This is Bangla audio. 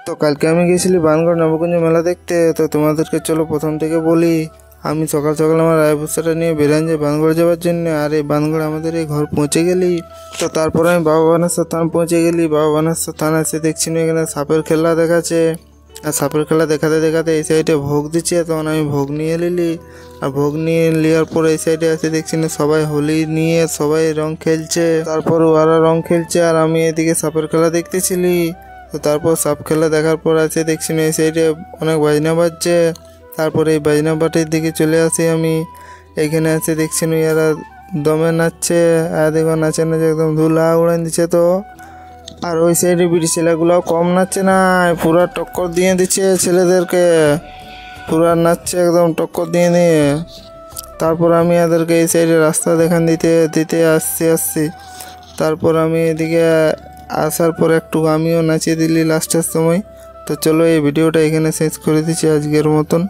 তো কালকে আমি গেছিলি বানগড় নবকুঞ্জ মেলা দেখতে। তো তোমাদেরকে চলো প্রথম থেকে বলি। আমি সকাল সকাল আমার রায়পুরসাটা নিয়ে বেরান যে বানগড় যাওয়ার জন্য। আর এই বানগড় আমাদের এই ঘর পৌঁছে গেলি। তো তারপর আমি বাবা বানেশ্বর থান পৌঁছে গেলি। বাবা বানেশ্বর থান এসে দেখছি না এখানে সাপের খেলা দেখাচ্ছে। আর সাপের খেলা দেখাতে দেখাতে এই সাইডে ভোগ দিচ্ছে। তখন আমি ভোগ নিয়ে নিলি। আর ভোগ নিয়ে নেওয়ার পর এই সাইডে এসে দেখছি না সবাই হোলি নিয়ে সবাই রং খেলছে। তারপর ওরা রং খেলছে আর আমি এদিকে সাপের খেলা দেখতেছিলি। তো তারপর সাপ খেলা দেখার পর আছে দেখছি না এই সাইডে অনেক বাজনা বাজছে। তারপরে এই বাজনা বাটির দিকে চলে আসি আমি। এইখানে এসে দেখছি না এরা দমে নাচছে। আর দেখো নাচে নাচে একদম ধুলা উড়ান দিচ্ছে। তো আর ওই সাইডে বিড়ি ছেলেগুলোও কম নাচছে না, পুরা টক্কর দিয়ে দিচ্ছে ছেলেদেরকে। পুরা নাচছে একদম টক্কর দিয়ে দিয়ে। তারপর আমি এদেরকে এই সাইডে রাস্তা দেখান দিতে দিতে আসছি। তারপর আমি এদিকে আসার পর একটু আমিও নাচিয়ে দিলি লাস্টের সময়। তো চলো এই ভিডিওটা এখানে শেষ করে দিচ্ছি আজকের মতন।